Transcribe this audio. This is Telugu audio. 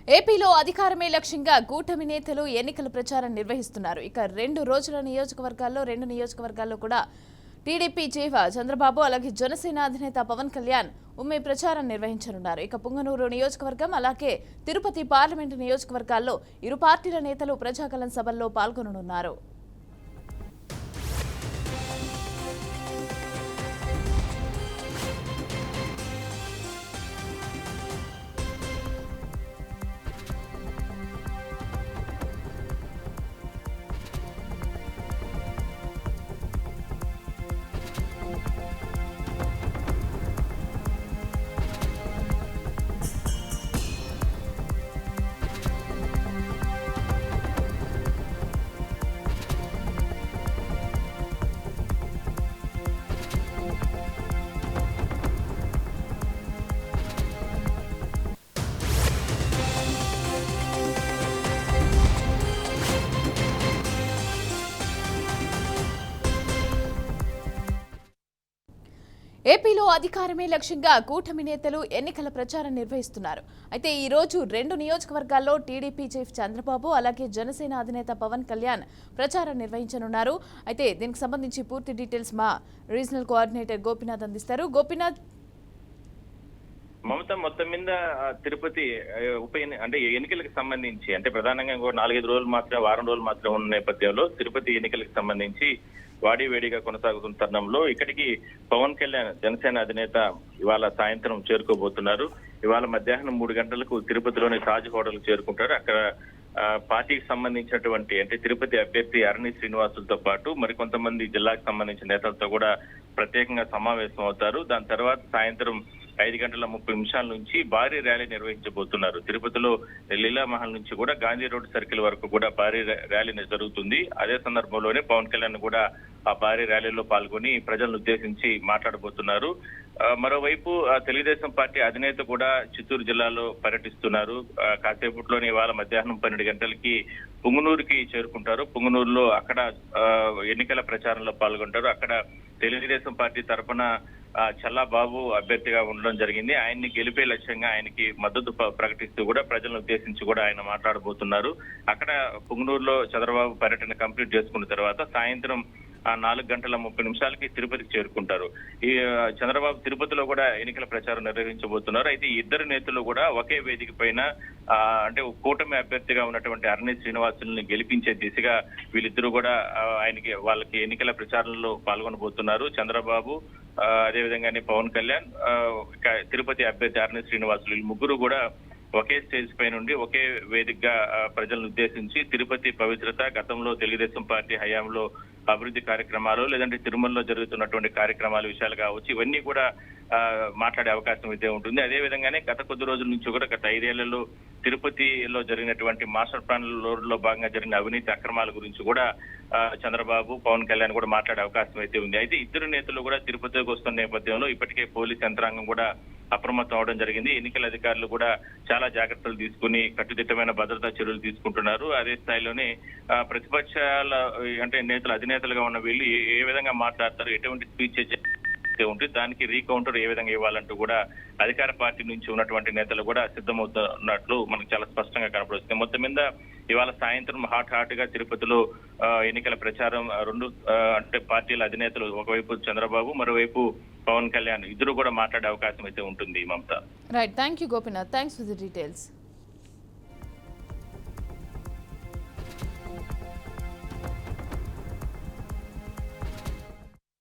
ఏపీలో అధికారమే లక్ష్యంగా కూటమి నేతలు ఎన్నికల ప్రచారం నిర్వహిస్తున్నారు. ఇక రెండు నియోజకవర్గాల్లో కూడా టీడీపీ చీఫ్ చంద్రబాబు అలాగే జనసేన అధినేత పవన్ కళ్యాణ్ ఉమ్మే ప్రచారం నిర్వహించనున్నారు. ఇక పుంగనూరు నియోజకవర్గం అలాగే తిరుపతి పార్లమెంటు నియోజకవర్గాల్లో ఇరు పార్టీల నేతలు ప్రజాగళం సభల్లో పాల్గొననున్నారు. ఏపీలో అధికారమే లక్ష్యంగా కూటమి నేతలు ఎన్నికల ప్రచారం నిర్వహిస్తున్నారు. అయితే ఈ రోజు రెండు నియోజకవర్గాల్లో టీడీపీ చీఫ్ చంద్రబాబు అలాగే జనసేన అధినేత పవన్ కళ్యాణ్ ప్రచారం నిర్వహించనున్నారు. అయితే దీనికి సంబంధించి పూర్తి డీటెయిల్స్ మా రీజనల్ కోఆర్డినేటర్ గోపినాథ్ అందిస్తారు. గోపినాథ్, మమత మొత్తం మీద తిరుపతి అంటే ఎన్నికలకు సంబంధించి అంటే ప్రధానంగా 4-5 రోజులు మాత్రమే, వారం రోజులు మాత్రమే ఉన్న నేపథ్యంలో తిరుపతి ఎన్నికలకు సంబంధించి వేడిగా కొనసాగుతున్న తరుణంలో ఇక్కడికి పవన్ కళ్యాణ్ జనసేన అధినేత ఇవాళ సాయంత్రం చేరుకోబోతున్నారు. ఇవాళ మధ్యాహ్నం 3 గంటలకు తిరుపతిలోని తాజ్ హోటల్ చేరుకుంటారు. అక్కడ పార్టీకి సంబంధించినటువంటి అంటే తిరుపతి అభ్యర్థి అరణి శ్రీనివాసులతో పాటు మరికొంతమంది జిల్లాకు సంబంధించిన నేతలతో కూడా ప్రత్యేకంగా సమావేశం అవుతారు. దాని తర్వాత సాయంత్రం 5:30 నుంచి భారీ ర్యాలీ నిర్వహించబోతున్నారు. తిరుపతిలో లీలామహల్ నుంచి కూడా గాంధీ రోడ్ సర్కిల్ వరకు కూడా భారీ ర్యాలీ జరుగుతుంది. అదే సందర్భంలోనే పవన్ కళ్యాణ్ కూడా ఆ భారీ ర్యాలీలో పాల్గొని ప్రజలను ఉద్దేశించి మాట్లాడబోతున్నారు. మరోవైపు తెలుగుదేశం పార్టీ అధినేత కూడా చిత్తూరు జిల్లాలో పర్యటిస్తున్నారు. కాసేపట్లోనే ఇవాళ మధ్యాహ్నం 12 గంటలకి పుంగనూరుకి చేరుకుంటారు. పుంగనూరులో అక్కడ ఎన్నికల ప్రచారంలో పాల్గొంటారు. అక్కడ తెలుగుదేశం పార్టీ తరఫున చల్లాబాబు అభ్యర్థిగా ఉండడం జరిగింది. ఆయన్ని గెలిపే లక్ష్యంగా ఆయనకి మద్దతు ప్రకటిస్తూ కూడా ప్రజలను ఉద్దేశించి కూడా ఆయన మాట్లాడబోతున్నారు. అక్కడ పుంగనూరులో చంద్రబాబు పర్యటన కంప్లీట్ చేసుకున్న తర్వాత సాయంత్రం 4:30 తిరుపతికి చేరుకుంటారు. ఈ చంద్రబాబు తిరుపతిలో కూడా ఎన్నికల ప్రచారం నిర్వహించబోతున్నారు. అయితే ఈ ఇద్దరు నేతలు కూడా ఒకే వేదిక పైన అంటే కూటమి అభ్యర్థిగా ఉన్నటువంటి అరణి శ్రీనివాసుల్ని గెలిపించే దిశగా వీళ్ళిద్దరూ కూడా వాళ్ళకి ఎన్నికల ప్రచారంలో పాల్గొనబోతున్నారు. చంద్రబాబు అదేవిధంగానే పవన్ కళ్యాణ్ తిరుపతి అభ్యర్థి అరణి శ్రీనివాసులు ఈ ముగ్గురు కూడా ఒకే స్టేజ్ పై నుండి ఒకే వేదికగా ప్రజలను ఉద్దేశించి తిరుపతి పవిత్రత, గతంలో తెలుగుదేశం పార్టీ హయాంలో అభివృద్ధి కార్యక్రమాలు, లేదంటే తిరుమలలో జరుగుతున్నటువంటి కార్యక్రమాల విషయాలు కావచ్చు, ఇవన్నీ కూడా మాట్లాడే అవకాశం అయితే ఉంటుంది. అదే విధంగానే గత కొద్ది రోజుల నుంచి కూడా గత 5 ఏళ్లలో తిరుపతిలో జరిగినటువంటి మాస్టర్ ప్లాన్ లో భాగంగా జరిగిన అవినీతి అక్రమాల గురించి కూడా చంద్రబాబు, పవన్ కళ్యాణ్ కూడా మాట్లాడే అవకాశం అయితే ఉంది. అయితే ఇద్దరు నేతలు కూడా తిరుపతికి వస్తున్న నేపథ్యంలో ఇప్పటికే పోలీస్ యంత్రాంగం కూడా అప్రమత్తం అవడం జరిగింది. ఎన్నికల అధికారులు కూడా చాలా జాగ్రత్తలు తీసుకుని కట్టుదిట్టమైన భద్రతా చర్యలు తీసుకుంటున్నారు. అదే స్థాయిలోనే ప్రతిపక్షాల అంటే నేతలు అధినేతలుగా ఉన్న వీళ్ళు ఏ విధంగా మాట్లాడతారు, ఎటువంటి స్పీచ్ ఉంటే దానికి రీకౌంటర్ ఏ విధంగా ఇవ్వాలంటూ కూడా అధికార పార్టీ నుంచి ఉన్నటువంటి నేతలు కూడా సిద్ధమవుతున్నట్లు మనకు చాలా స్పష్టంగా కనపడుతుంది. మొత్తం మీద ఇవాళ సాయంత్రం హాట్ గా తిరుపతిలో ఎన్నికల ప్రచారం అంటే పార్టీల అధినేతలు ఒకవైపు చంద్రబాబు, మరోవైపు పవన్ కళ్యాణ్ ఇద్దరు కూడా మాట్లాడే అవకాశం అయితే ఉంటుంది. Mamata. Right, thank you Gopinath, thanks for the details.